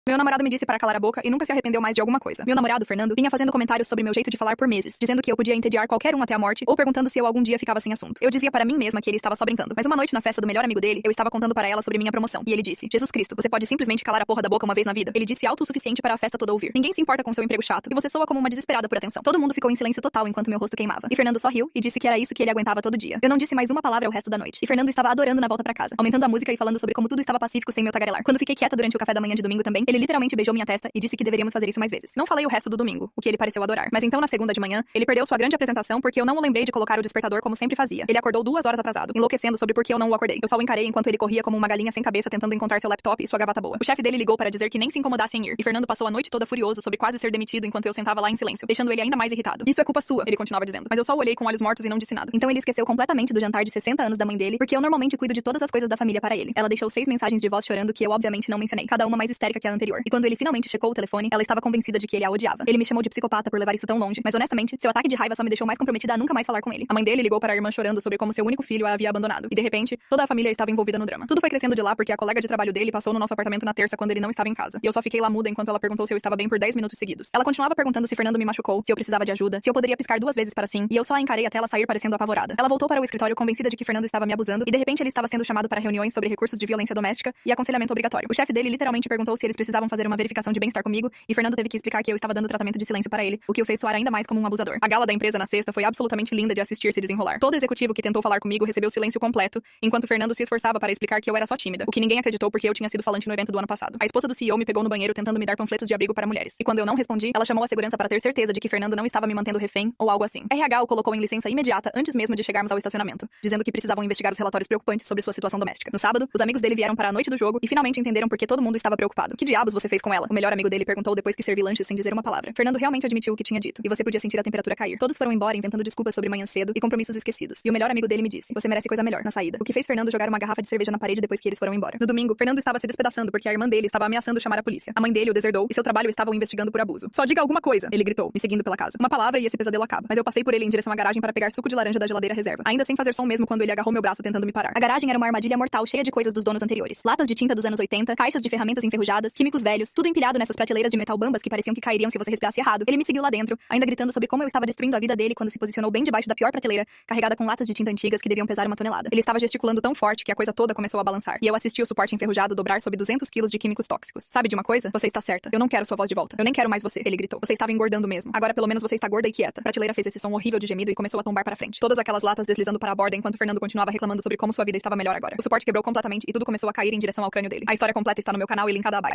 Meu namorado me disse para calar a boca e nunca se arrependeu mais de alguma coisa. Meu namorado, Fernando, vinha fazendo comentários sobre meu jeito de falar por meses, dizendo que eu podia entediar qualquer um até a morte ou perguntando se eu algum dia ficava sem assunto. Eu dizia para mim mesma que ele estava só brincando. Mas uma noite na festa do melhor amigo dele, eu estava contando para ela sobre minha promoção. E ele disse: Jesus Cristo, você pode simplesmente calar a porra da boca uma vez na vida. Ele disse alto o suficiente para a festa toda ouvir. Ninguém se importa com seu emprego chato e você soa como uma desesperada por atenção. Todo mundo ficou em silêncio total enquanto meu rosto queimava. E Fernando só riu e disse que era isso que ele aguentava todo dia. Eu não disse mais uma palavra o resto da noite. E Fernando estava adorando na volta pra casa, aumentando a música e falando sobre como tudo estava pacífico sem meu tagarelar. Quando fiquei quieta durante o café da manhã de domingo também, ele literalmente beijou minha testa e disse que deveríamos fazer isso mais vezes. Não falei o resto do domingo, o que ele pareceu adorar. Mas então na segunda de manhã, ele perdeu sua grande apresentação porque eu não o lembrei de colocar o despertador como sempre fazia. Ele acordou 2 horas atrasado, enlouquecendo sobre por que eu não o acordei. Eu só o encarei enquanto ele corria como uma galinha sem cabeça tentando encontrar seu laptop e sua gravata boa. O chefe dele ligou para dizer que nem se incomodasse em ir. E Fernando passou a noite toda furioso sobre quase ser demitido enquanto eu sentava lá em silêncio, deixando ele ainda mais irritado. Isso é culpa sua, ele continuava dizendo. Mas eu só o olhei com olhos mortos e não disse nada. Então ele esqueceu completamente do jantar de 60 anos da mãe dele, porque eu normalmente cuido de todas as coisas da família para ele. Ela deixou 6 mensagens de voz chorando que eu obviamente não mencionei, cada uma mais histérica que a anterior. E quando ele finalmente checou o telefone, ela estava convencida de que ele a odiava. Ele me chamou de psicopata por levar isso tão longe, mas honestamente, seu ataque de raiva só me deixou mais comprometida a nunca mais falar com ele. A mãe dele ligou para a irmã chorando sobre como seu único filho a havia abandonado. E de repente, toda a família estava envolvida no drama. Tudo foi crescendo de lá porque a colega de trabalho dele passou no nosso apartamento na terça quando ele não estava em casa. E eu só fiquei lá muda enquanto ela perguntou se eu estava bem por 10 minutos seguidos. Ela continuava perguntando se Fernando me machucou, se eu precisava de ajuda, se eu poderia piscar 2 vezes para sim, e eu só a encarei até ela sair parecendo apavorada. Ela voltou para o escritório convencida de que Fernando estava me abusando e de repente ele estava sendo chamado para reuniões sobre recursos de violência doméstica e aconselhamento obrigatório. O chefe dele literalmente perguntou se eles precisavam fazer uma verificação de bem-estar comigo e Fernando teve que explicar que eu estava dando tratamento de silêncio para ele, o que o fez soar ainda mais como um abusador. A gala da empresa na sexta foi absolutamente linda de assistir se desenrolar. Todo executivo que tentou falar comigo recebeu silêncio completo, enquanto Fernando se esforçava para explicar que eu era só tímida, o que ninguém acreditou porque eu tinha sido falante no evento do ano passado. A esposa do CEO me pegou no banheiro tentando me dar panfletos de abrigo para mulheres. E quando eu não respondi, ela chamou a segurança para ter certeza de que Fernando não estava me mantendo refém ou algo assim. RH o colocou em licença imediata antes mesmo de chegarmos ao estacionamento, dizendo que precisavam investigar os relatórios preocupantes sobre sua situação doméstica. No sábado, os amigos dele vieram para a noite do jogo e finalmente entenderam por que todo mundo estava preocupado. Que diabos você fez com ela? O melhor amigo dele perguntou depois que servi lanches sem dizer uma palavra. Fernando realmente admitiu o que tinha dito, e você podia sentir a temperatura cair. Todos foram embora inventando desculpas sobre manhã cedo e compromissos esquecidos. E o melhor amigo dele me disse: você merece coisa melhor na saída. O que fez Fernando jogar uma garrafa de cerveja na parede depois que eles foram embora. No domingo, Fernando estava se despedaçando porque a irmã dele estava ameaçando chamar a polícia. A mãe dele o deserdou e seu trabalho estavam investigando por abuso. Só diga alguma coisa, ele gritou, me seguindo pela casa. Uma palavra e esse pesadelo acaba. Mas eu passei por ele em direção à garagem para pegar suco de laranja da geladeira reserva, ainda sem fazer som mesmo quando ele agarrou meu braço tentando me parar. A garagem era uma armadilha mortal cheia de coisas dos donos anteriores. Latas de tinta dos anos 80, caixas de ferramentas enferrujadas, químicos velhos, tudo empilhado nessas prateleiras de metal bambas que pareciam que cairiam se você respirasse errado. Ele me seguiu lá dentro, ainda gritando sobre como eu estava destruindo a vida dele quando se posicionou bem debaixo da pior prateleira, carregada com latas de tinta antigas que deviam pesar 1 tonelada. Ele estava gesticulando tão forte que a coisa toda começou a balançar. E eu assisti o suporte enferrujado dobrar sob 200 quilos de químicos tóxicos. Sabe de uma coisa? Você está certa. Eu não quero sua voz de volta. Eu nem quero mais você, ele gritou. Você estava engordando mesmo. Agora pelo menos você está gorda e quieta. A prateleira fez esse som horrível de gemido e começou a tombar para frente. Todas aquelas latas deslizando para a borda enquanto Fernando continuava reclamando sobre como sua vida estava melhor agora. O suporte quebrou completamente e tudo começou a cair em direção ao crânio dele. A história completa está no meu canal e linkada abaixo.